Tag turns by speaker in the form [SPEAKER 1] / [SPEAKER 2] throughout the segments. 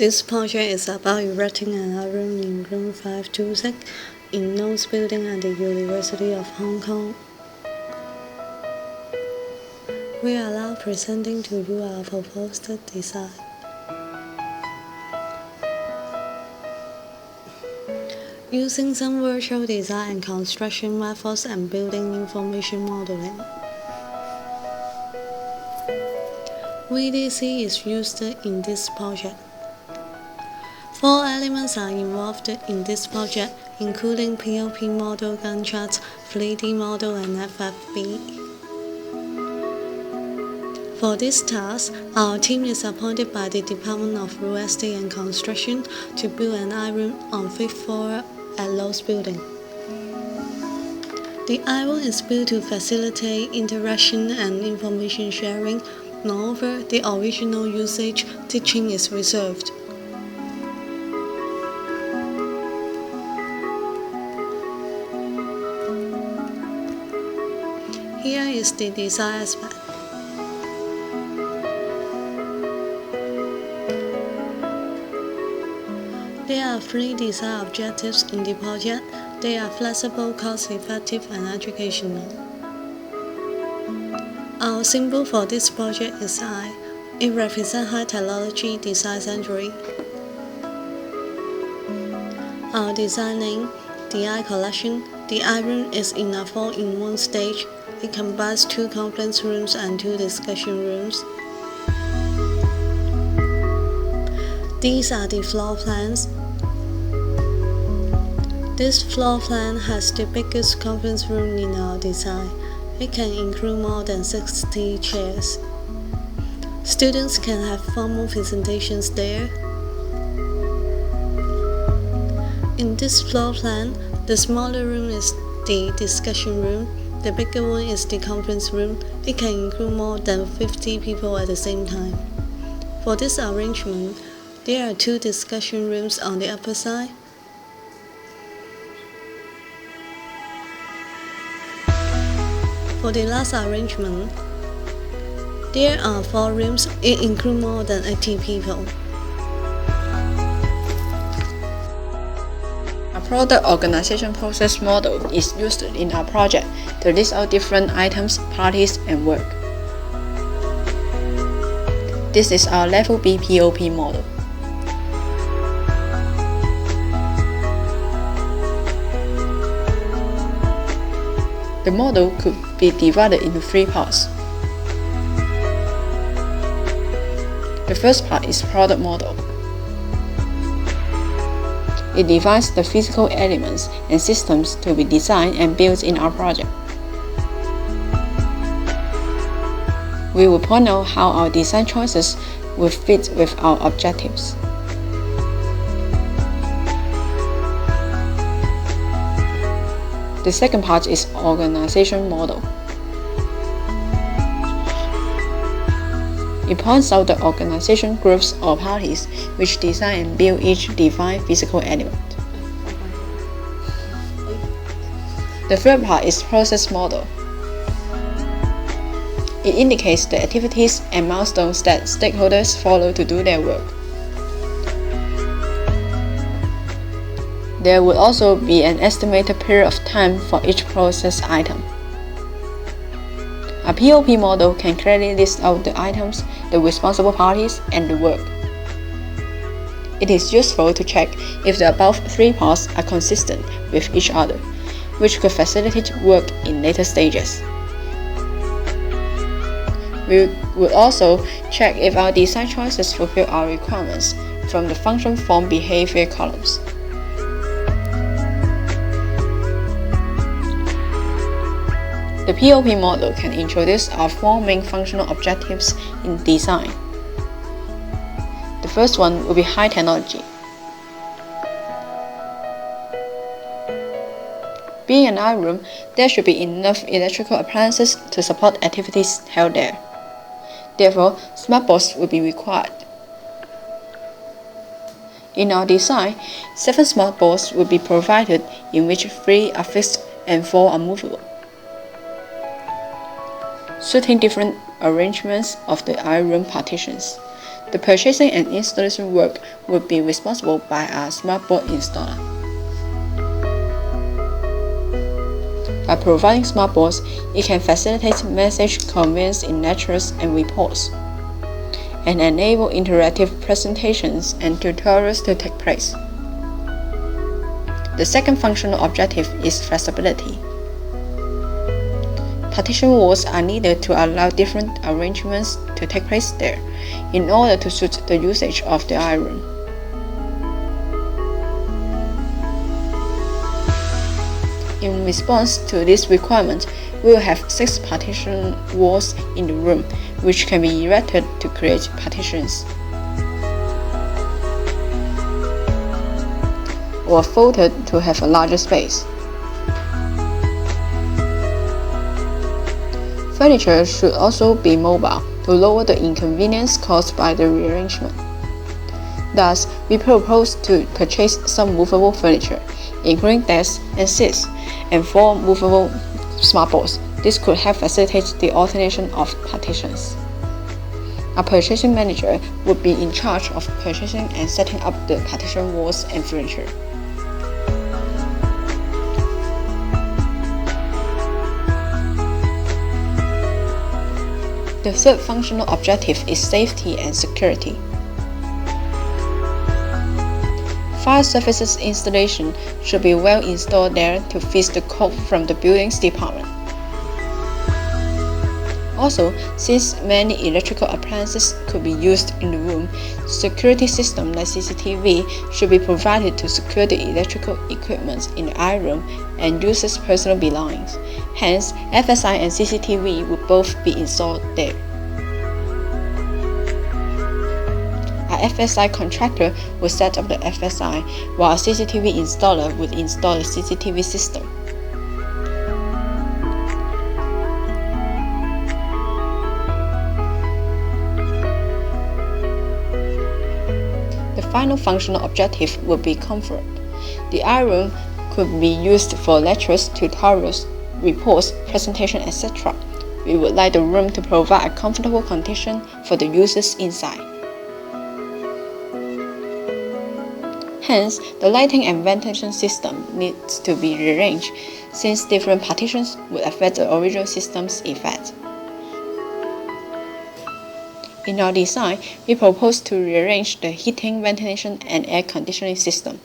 [SPEAKER 1] This project is about erecting an iron in room 526 in Knowles Building at the University of Hong Kong. We are now presenting to you our proposed design. Using some virtual design and construction methods and building information modeling, VDC is used in this project. 4 elements are involved in this project, including POP model, Gantt chart, 3D model, and FFB. For this task, our team is appointed by the Department of Real Estate and Construction to build an iron on 5th floor at Knowles Building. The iron is built to facilitate interaction and information sharing. Moreover, the original usage teaching is reserved. Here is the design aspect. There are 3 design objectives in the project. They are flexible, cost-effective, and educational. Our symbol for this project is I. It represents High Technology Design Century. Our design name, the I Collection. The iron is in a 4-in-1 stage. It combines 2 conference rooms and 2 discussion rooms. These are the floor plans. This floor plan has the biggest conference room in our design. It can include more than 60 chairs. Students can have formal presentations there. In this floor plan, the smaller room is the discussion room. The bigger one is the conference room. It can include more than 50 people at the same time. For this arrangement, there are 2 discussion rooms on the upper side. For the last arrangement, there are 4 rooms. It includes more than 80 people.
[SPEAKER 2] A product organization process model is used in our project to list out different items, parties, and work. This is our Level B POP model. The model could be divided into 3 parts. The first part is product model. It defines the physical elements and systems to be designed and built in our project. We will point out how our design choices will fit with our objectives. The second part is organization model. It points out the organization groups or parties which design and build each defined physical element. The third part is process model. It indicates the activities and milestones that stakeholders follow to do their work. There would also be an estimated period of time for each process item. A POP model can clearly list out the items, the responsible parties, and the work. It is useful to check if the above 3 parts are consistent with each other, which could facilitate work in later stages. We would also check if our design choices fulfill our requirements from the function, form, behavior columns. The POP model can introduce our 4 main functional objectives in design. The first one will be high technology. Being an iron room, there should be enough electrical appliances to support activities held there. Therefore, smart boards will be required. In our design, 7 smart boards will be provided, in which 3 are fixed and 4 are movable, suiting different arrangements of the iron room partitions. The purchasing and installation work will be responsible by a SmartBoard installer. By providing SmartBoards, it can facilitate message conveyance in lectures and reports, and enable interactive presentations and tutorials to take place. The second functional objective is flexibility. Partition walls are needed to allow different arrangements to take place there, in order to suit the usage of the iRoom. In response to this requirement, we will have 6 partition walls in the room, which can be erected to create partitions, or folded to have a larger space. Furniture should also be mobile to lower the inconvenience caused by the rearrangement. Thus, we propose to purchase some movable furniture, including desks and seats, and 4 movable SmartBoards. This could help facilitate the alternation of partitions. A purchasing manager would be in charge of purchasing and setting up the partition walls and furniture. The third functional objective is safety and security. Fire services installation should be well installed there to fit the code from the buildings department. Also, since many electrical appliances could be used in the room, security systems like CCTV should be provided to secure the electrical equipment in the iRoom and users' personal belongings. Hence, FSI and CCTV would both be installed there. A FSI contractor would set up the FSI, while a CCTV installer would install the CCTV system. The final functional objective would be comfort. The iRoom could be used for lectures, tutorials, reports, presentation, etc. We would like the room to provide a comfortable condition for the users inside. Hence, the lighting and ventilation system needs to be rearranged, since different partitions would affect the original system's effect. In our design, we propose to rearrange the heating, ventilation, and air conditioning system.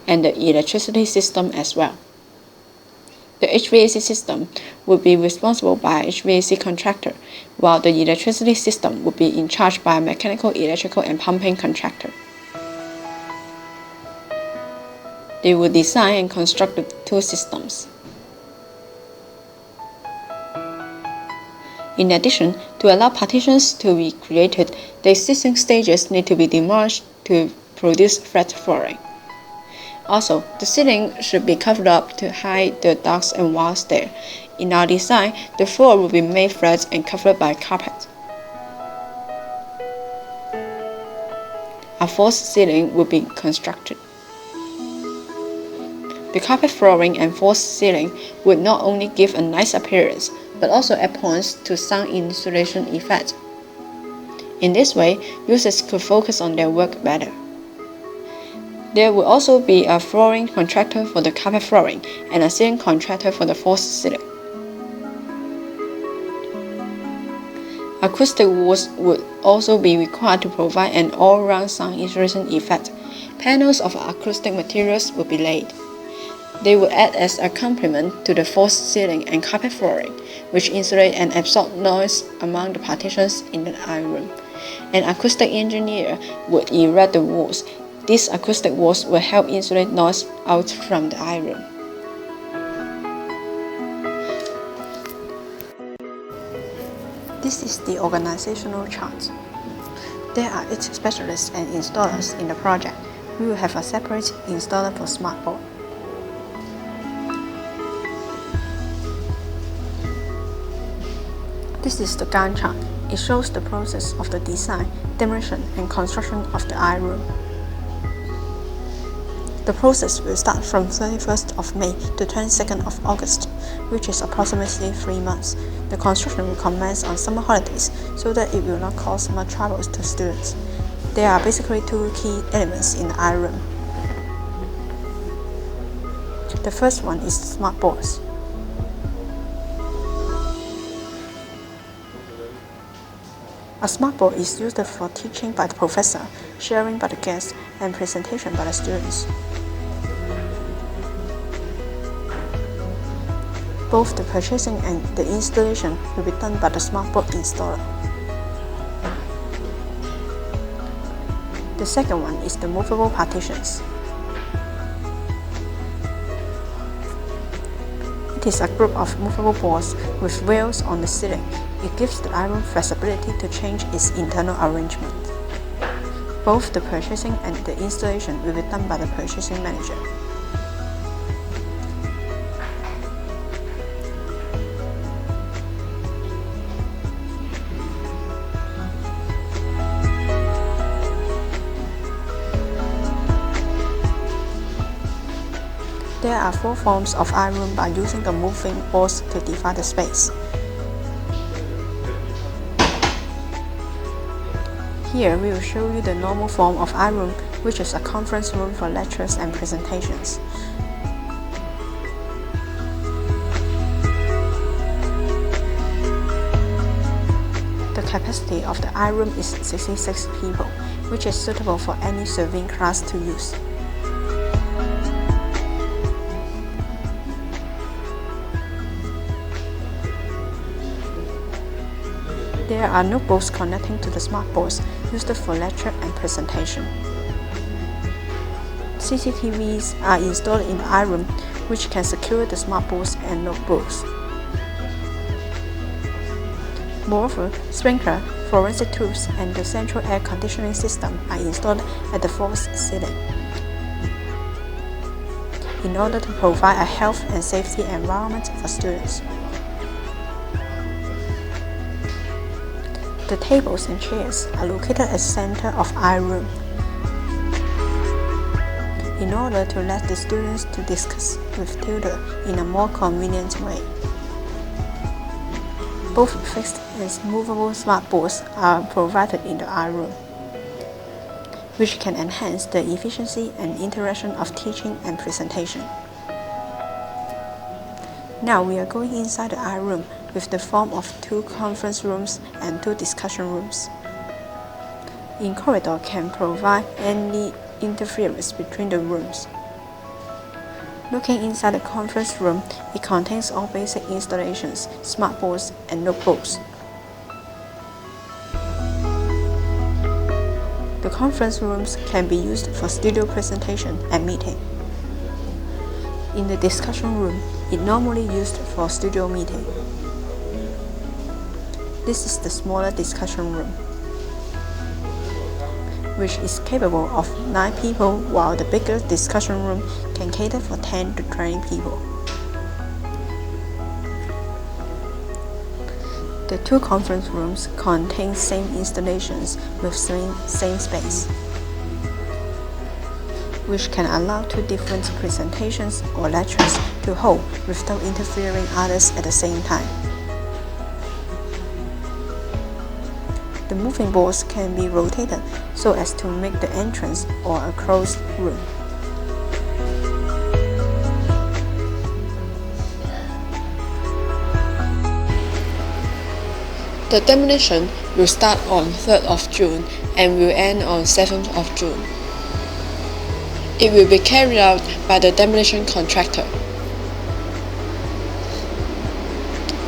[SPEAKER 2] And the electricity system as well. The HVAC system would be responsible by an HVAC contractor, while the electricity system would be in charge by a mechanical, electrical, and pumping contractor. They would design and construct the 2 systems. In addition, to allow partitions to be created, the existing stages need to be demolished to produce flat flooring. Also, the ceiling should be covered up to hide the ducts and walls there. In our design, the floor will be made flat and covered by carpet. A false ceiling will be constructed. The carpet flooring and false ceiling would not only give a nice appearance, but also add points to sound insulation effect. In this way, users could focus on their work better. There will also be a flooring contractor for the carpet flooring and a ceiling contractor for the false ceiling. Acoustic walls would also be required to provide an all-round sound insulation effect. Panels of acoustic materials would be laid. They would act as a complement to the false ceiling and carpet flooring, which insulate and absorb noise among the partitions in the iRoom. An acoustic engineer would erect the walls. These acoustic walls will help insulate noise out from the iRoom. This is the organizational chart. There are 8 specialists and installers in the project. We will have a separate installer for SmartBoard. This is the Gantt chart. It shows the process of the design, demolition, and construction of the iRoom. The process will start from 31st of May to 22nd of August, which is approximately 3 months. The construction will commence on summer holidays so that it will not cause much trouble to students. There are basically two key elements in the iRoom. The first one is smart boards. A smart board is used for teaching by the professor, sharing by the guests, and presentation by the students. Both the purchasing and the installation will be done by the smart board installer. The second one is the movable partitions. It is a group of movable boards with wheels on the ceiling. It gives the iRoom flexibility to change its internal arrangement. Both the purchasing and the installation will be done by the purchasing manager. There are 4 forms of iRoom by using the moving boards to divide the space. Here we will show you the normal form of iRoom, which is a conference room for lectures and presentations. The capacity of the iRoom is 66 people, which is suitable for any serving class to use. There are notebooks connecting to the smart boards used for lecture and presentation. CCTVs are installed in the iRoom, which can secure the smart boards and notebooks. Moreover, sprinkler, forensic tools, and the central air conditioning system are installed at the false ceiling in order to provide a health and safety environment for students. The tables and chairs are located at the center of iRoom in order to let the students to discuss with tutor in a more convenient way. Both fixed and movable smart boards are provided in the iRoom, which can enhance the efficiency and interaction of teaching and presentation. Now we are going inside the iRoom with the form of 2 conference rooms and 2 discussion rooms. In corridor can provide any interference between the rooms. Looking inside the conference room, it contains all basic installations, smart boards, and notebooks. The conference rooms can be used for studio presentation and meeting. In the discussion room, it normally used for studio meeting. This is the smaller discussion room, which is capable of 9 people, while the bigger discussion room can cater for 10 to 20 people. The 2 conference rooms contain same installations with same space, which can allow 2 different presentations or lectures to hold without interfering others at the same time. The moving boards can be rotated so as to make the entrance or a closed room.
[SPEAKER 3] The demolition will start on 3rd of June and will end on 7th of June. It will be carried out by the demolition contractor.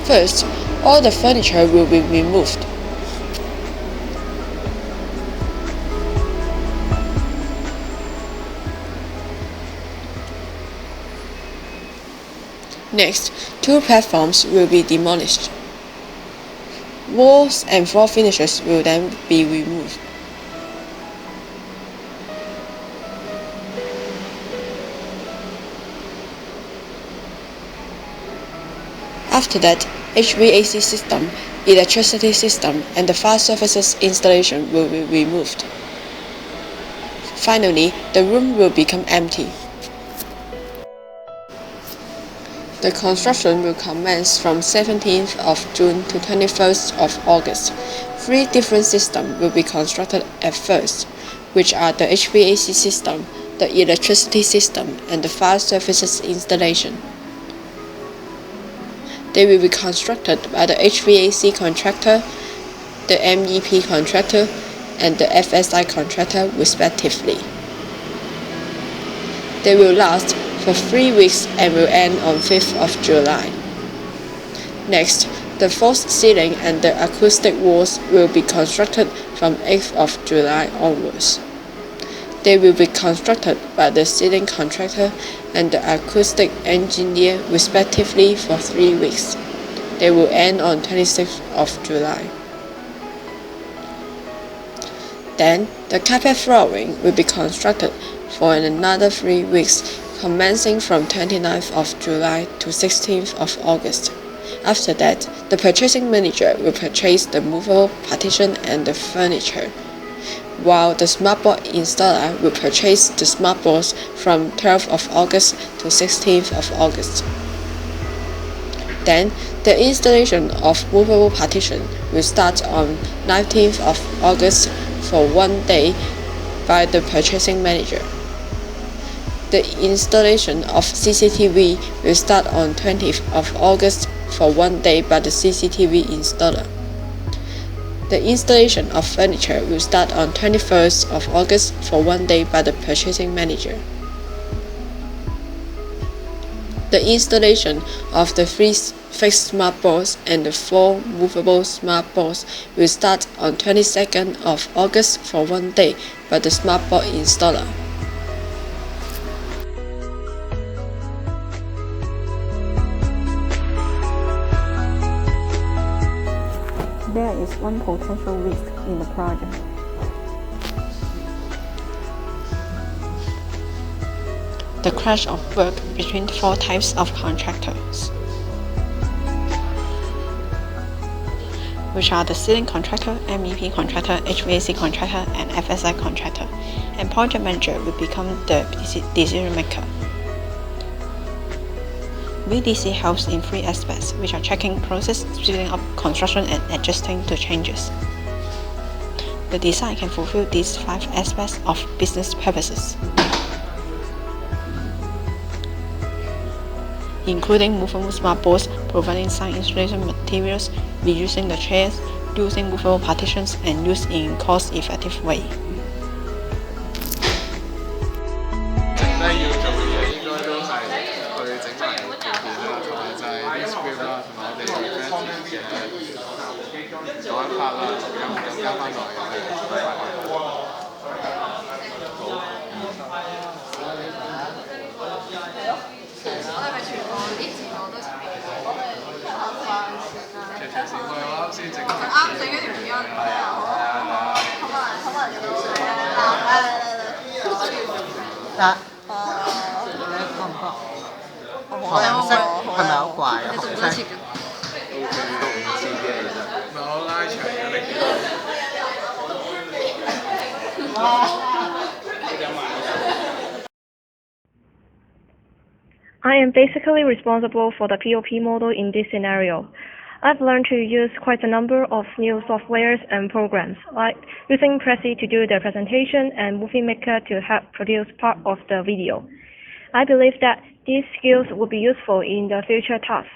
[SPEAKER 3] First, all the furniture will be removed. Next, 2 platforms will be demolished. Walls and floor finishes will then be removed. After that, HVAC system, electricity system, and the fire services installation will be removed. Finally, the room will become empty. The construction will commence from 17th of June to 21st of August. 3 different systems will be constructed at first, which are the HVAC system, the electricity system, and the fire services installation. They will be constructed by the HVAC contractor, the MEP contractor, and the FSI contractor respectively. They will last for 3 weeks and will end on 5th of July. Next, the false ceiling and the acoustic walls will be constructed from 8th of July onwards. They will be constructed by the ceiling contractor and the acoustic engineer respectively for 3 weeks. They will end on 26th of July. Then, the carpet flooring will be constructed for another 3 weeks, commencing from 29th of July to 16th of August. After that, the purchasing manager will purchase the movable partition and the furniture, while the smartboard installer will purchase the smartboards from 12th of August to 16th of August. Then, the installation of movable partition will start on 19th of August for 1 day by the purchasing manager. The installation of CCTV will start on 20th of August for 1 day by the CCTV installer. The installation of furniture will start on 21st of August for 1 day by the purchasing manager. The installation of the 3 fixed smart boards and the 4 movable smart boards will start on 22nd of August for 1 day by the smart board installer.
[SPEAKER 2] There is one potential risk in the project.
[SPEAKER 3] The clash of work between 4 types of contractors, which are the ceiling contractor, MEP contractor, HVAC contractor, and FSI contractor, and project manager will become the decision maker. VDC helps in 3 aspects, which are checking process, speeding up construction, and adjusting to changes. The design can fulfill these 5 aspects of business purposes, including movable smart boards, providing sign installation materials, reusing the chairs, using movable partitions, and used in cost-effective way.
[SPEAKER 4] 要做嘅嘢應該都係去整埋條片啦，同埋就係啲 script 啦，同埋我哋 event 嘅嗰一 part 啦，咁加翻落嚟嘅。
[SPEAKER 5] 我哋咪全部啲字幕都
[SPEAKER 4] 長長線我啱先整。
[SPEAKER 5] 啱整咗條片。係啊。好嘛，
[SPEAKER 6] 得。你覺唔覺？紅色係咪好怪啊？紅色。
[SPEAKER 4] 都唔知嘅其實。唔係我拉長咗力。
[SPEAKER 7] I am basically responsible for the POP model in this scenario. I've learned to use quite a number of new softwares and programs, like using Prezi to do the presentation and Movie Maker to help produce part of the video. I believe that these skills will be useful in the future tasks.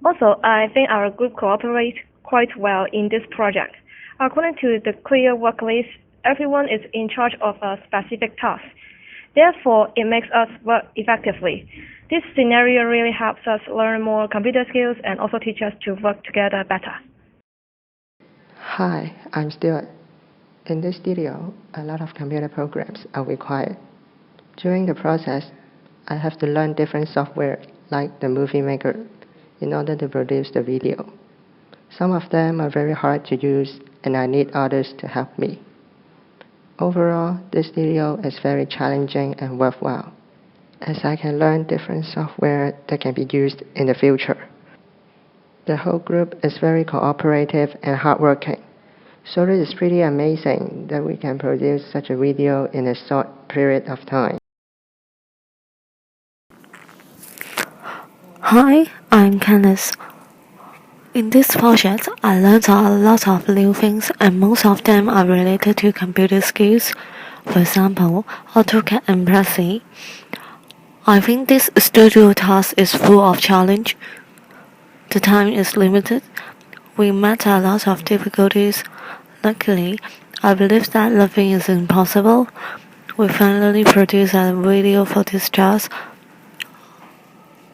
[SPEAKER 7] Also, I think our group cooperates quite well in this project. According to the clear work list, everyone is in charge of a specific task. Therefore, it makes us work effectively. This scenario really helps us learn more computer skills and also teach us to work together better.
[SPEAKER 8] Hi, I'm Stuart. In this studio, a lot of computer programs are required. During the process, I have to learn different software like the Movie Maker in order to produce the video. Some of them are very hard to use and I need others to help me. Overall, this studio is very challenging and worthwhile, as I can learn different software that can be used in the future. The whole group is very cooperative and hardworking, so it is pretty amazing that we can produce such a video in a short period of time.
[SPEAKER 1] Hi, I'm Candice. In this project, I learned a lot of new things, and most of them are related to computer skills. For example, AutoCAD and Prezi. I think this studio task is full of challenge. The time is limited. We met a lot of difficulties. Luckily, I believe that nothing is impossible. We finally produced a video for this task.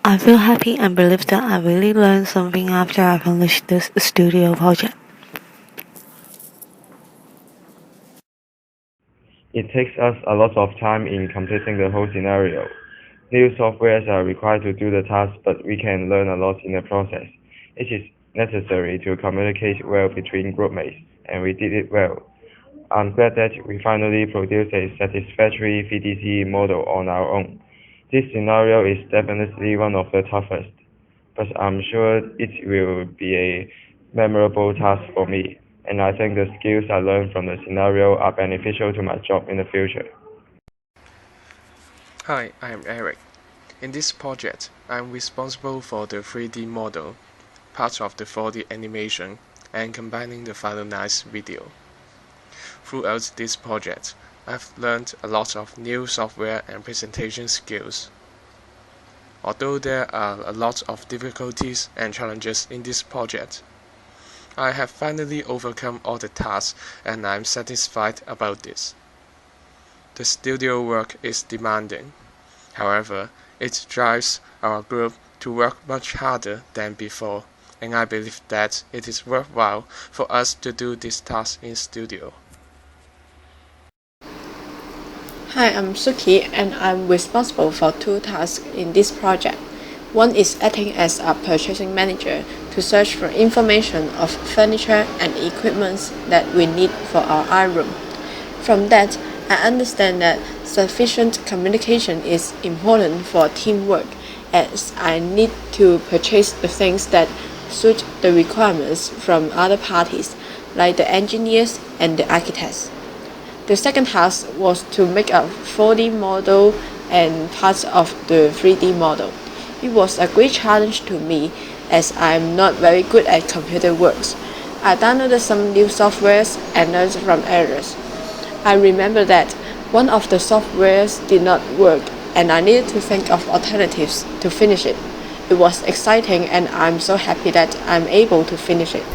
[SPEAKER 1] I feel happy and believe that I really learned something after I finished this studio project.
[SPEAKER 9] It takes us a lot of time in completing the whole scenario. New softwares are required to do the task, but we can learn a lot in the process. It is necessary to communicate well between groupmates, and we did it well. I'm glad that we finally produced a satisfactory VDC model on our own. This scenario is definitely one of the toughest, but I'm sure it will be a memorable task for me, and I think the skills I learned from the scenario are beneficial to my job in the future.
[SPEAKER 4] Hi, I'm Eric. In this project, I'm responsible for the 3D model, part of the 4D animation, and combining the finalized video. Throughout this project, I've learned a lot of new software and presentation skills. Although there are a lot of difficulties and challenges in this project, I have finally overcome all the tasks and I'm satisfied about this. The studio work is demanding. However, it drives our group to work much harder than before, and I believe that it is worthwhile for us to do this task in studio.
[SPEAKER 2] Hi, I'm Suki and I'm responsible for 2 tasks in this project. One is acting as a purchasing manager to search for information of furniture and equipment that we need for our iRoom. From that, I understand that sufficient communication is important for teamwork, as I need to purchase the things that suit the requirements from other parties, like the engineers and the architects. The second task was to make a 4D model and parts of the 3D model. It was a great challenge to me, as I'm not very good at computer works. I downloaded some new softwares and learned from others. I remember that one of the softwares did not work, and I needed to think of alternatives to finish it. It was exciting, and I'm so happy that I'm able to finish it.